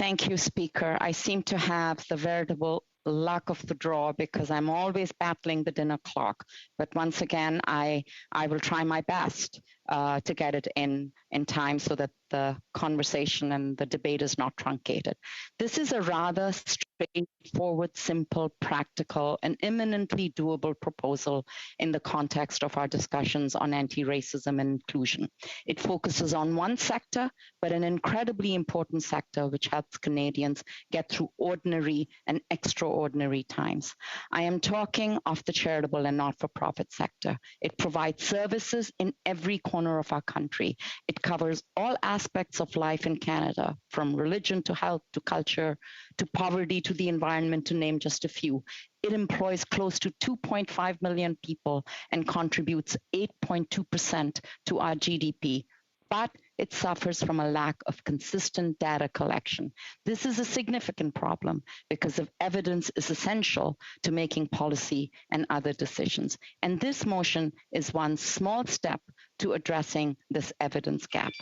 Thank you, Speaker. I seem to have the veritable luck of the draw because I'm always battling the dinner clock. But once again, I will try my best to get it in time so that the conversation and the debate is not truncated. This is a rather straightforward, simple, practical, and imminently doable proposal in the context of our discussions on anti-racism and inclusion. It focuses on one sector, but an incredibly important sector which helps Canadians get through ordinary and extraordinary times. I am talking of the charitable and not-for-profit sector. It provides services in every corner of our country. It covers all aspects of life in Canada, from religion to health to culture to poverty to the environment, to name just a few. It employs close to 2.5 million people and contributes 8.2% to our GDP. But it suffers from a lack of consistent data collection. This is a significant problem because of evidence is essential to making policy and other decisions. And this motion is one small step to addressing this evidence gap.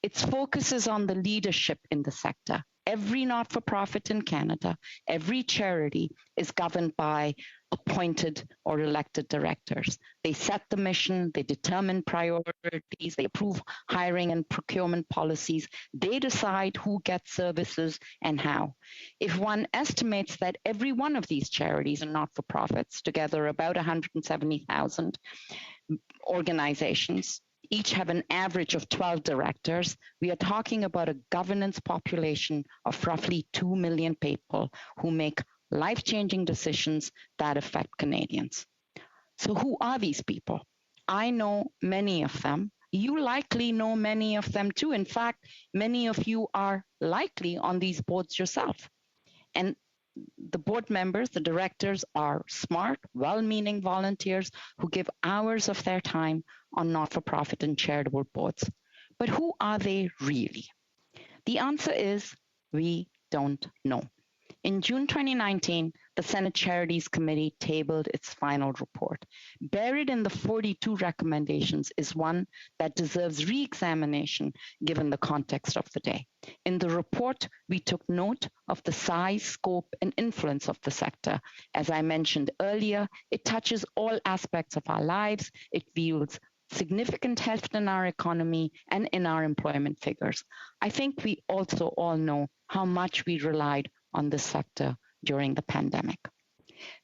Its focus is on the leadership in the sector. Every not-for-profit in Canada, every charity is governed by appointed or elected directors. They set the mission, they determine priorities, they approve hiring and procurement policies, they decide who gets services and how. If one estimates that every one of these charities and not-for-profits, together about 170,000 organizations, each have an average of 12 directors, we are talking about a governance population of roughly 2 million people who make life-changing decisions that affect Canadians. So who are these people? I know many of them. You likely know many of them too. In fact, many of you are likely on these boards yourself. And the board members, the directors, are smart, well-meaning volunteers who give hours of their time on not-for-profit and charitable boards. But who are they really? The answer is we don't know. In June 2019, the Senate Charities Committee tabled its final report. Buried in the 42 recommendations is one that deserves re-examination given the context of the day. In the report, we took note of the size, scope, and influence of the sector. As I mentioned earlier, it touches all aspects of our lives. It wields significant heft in our economy and in our employment figures. I think we also all know how much we relied on this sector during the pandemic.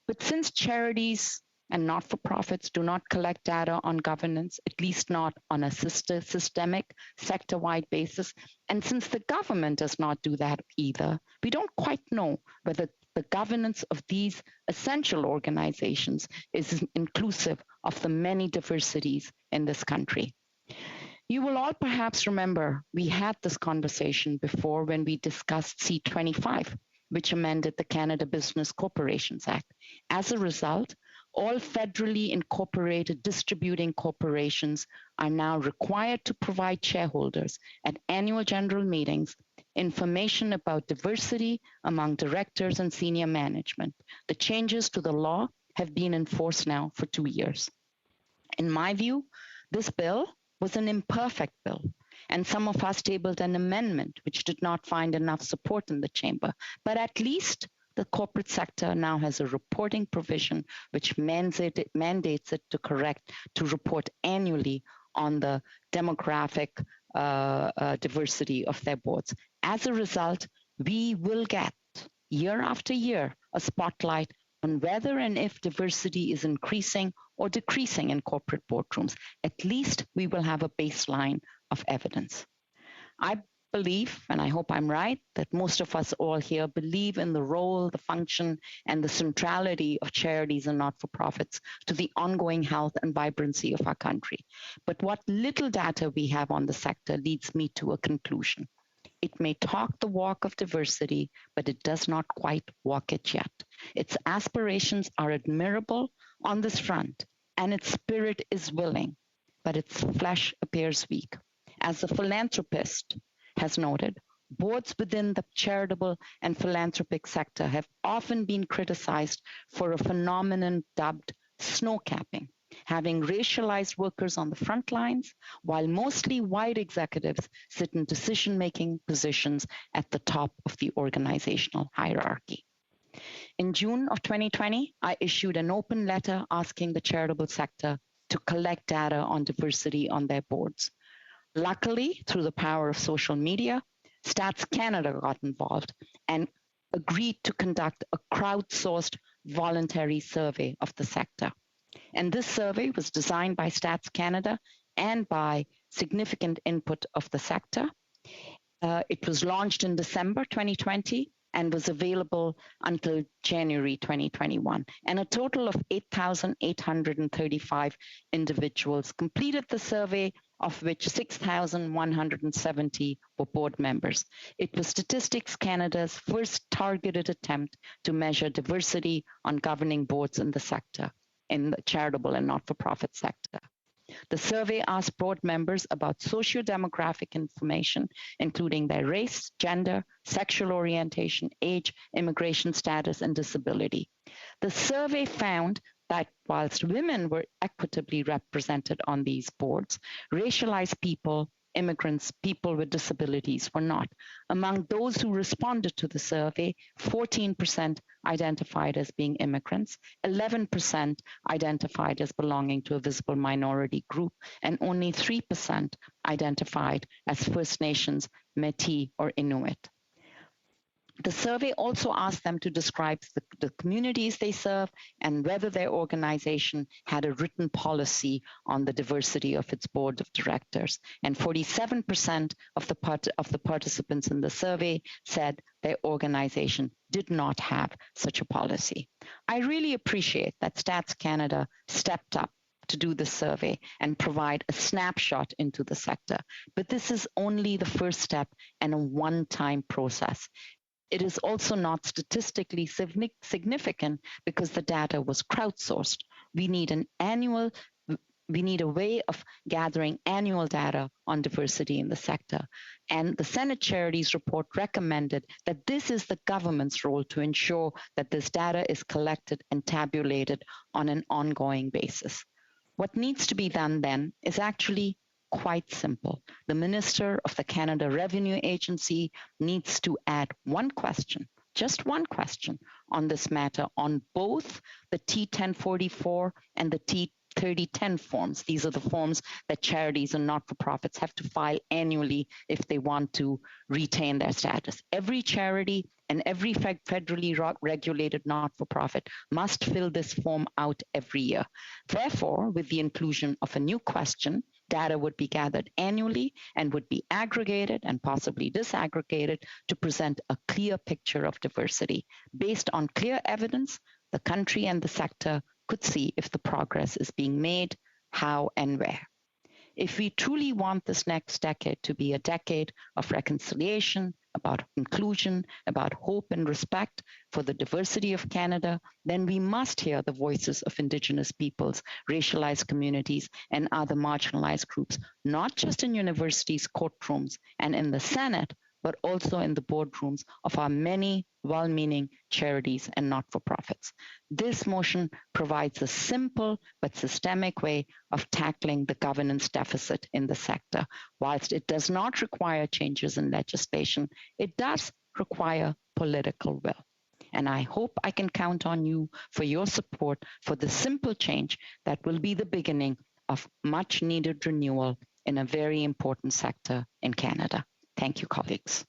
But since charities and not-for-profits do not collect data on governance, at least not on a systemic, sector-wide basis, and since the government does not do that either, we don't quite know whether the governance of these essential organizations is inclusive of the many diversities in this country. You will all perhaps remember we had this conversation before when we discussed C25, which amended the Canada Business Corporations Act. As a result, all federally incorporated distributing corporations are now required to provide shareholders at annual general meetings information about diversity among directors and senior management. The changes to the law have been in force now for 2 years. In my view, this bill was an imperfect bill, and some of us tabled an amendment which did not find enough support in the chamber. But at least the corporate sector now has a reporting provision which mandates it to report annually on the demographic diversity of their boards. As a result, we will get year after year a spotlight on whether and if diversity is increasing or decreasing in corporate boardrooms. At least we will have a baseline of evidence. I believe, and I hope I'm right, that most of us all here believe in the role, the function, and the centrality of charities and not-for-profits to the ongoing health and vibrancy of our country. But what little data we have on the sector leads me to a conclusion. It may talk the walk of diversity, but it does not quite walk it yet. Its aspirations are admirable on this front, and its spirit is willing, but its flesh appears weak. As the philanthropist has noted, boards within the charitable and philanthropic sector have often been criticized for a phenomenon dubbed snow capping. having racialized workers on the front lines, while mostly white executives sit in decision-making positions at the top of the organizational hierarchy. In June of 2020, I issued an open letter asking the charitable sector to collect data on diversity on their boards. Luckily, through the power of social media, Stats Canada got involved and agreed to conduct a crowdsourced voluntary survey of the sector. And this survey was designed by Stats Canada and by significant input of the sector. It was launched in December 2020 and was available until January 2021. And a total of 8,835 individuals completed the survey, of which 6,170 were board members. It was Statistics Canada's first targeted attempt to measure diversity on governing boards in the sector, in the charitable and not-for-profit sector. The survey asked board members about socio-demographic information, including their race, gender, sexual orientation, age, immigration status, and disability. The survey found that whilst women were equitably represented on these boards, racialized people, immigrants, people with disabilities were not. Among those who responded to the survey, 14% identified as being immigrants, 11% identified as belonging to a visible minority group, and only 3% identified as First Nations, Métis, or Inuit. The survey also asked them to describe the communities they serve and whether their organization had a written policy on the diversity of its board of directors. And 47% of the participants in the survey said their organization did not have such a policy. I really appreciate that Stats Canada stepped up to do the survey and provide a snapshot into the sector. But this is only the first step and a one-time process. It is also not statistically significant because the data was crowdsourced. We need a way of gathering annual data on diversity in the sector. And the Senate Charities report recommended that this is the government's role to ensure that this data is collected and tabulated on an ongoing basis. What needs to be done then is actually quite simple. The Minister of the Canada Revenue Agency needs to add one question, just one question, on this matter on both the T1044 and the T3010 forms. These are the forms that charities and not-for-profits have to file annually if they want to retain their status. Every charity and every federally regulated not-for-profit must fill this form out every year. Therefore, with the inclusion of a new question, data would be gathered annually and would be aggregated and possibly disaggregated to present a clear picture of diversity. Based on clear evidence, the country and the sector could see if the progress is being made, how and where. If we truly want this next decade to be a decade of reconciliation, about inclusion, about hope and respect for the diversity of Canada, then we must hear the voices of Indigenous peoples, racialized communities, and other marginalized groups, not just in universities' courtrooms and in the Senate, but also in the boardrooms of our many well-meaning charities and not-for-profits. This motion provides a simple but systemic way of tackling the governance deficit in the sector. Whilst it does not require changes in legislation, it does require political will. And I hope I can count on you for your support for the simple change that will be the beginning of much needed renewal in a very important sector in Canada. Thank you, colleagues.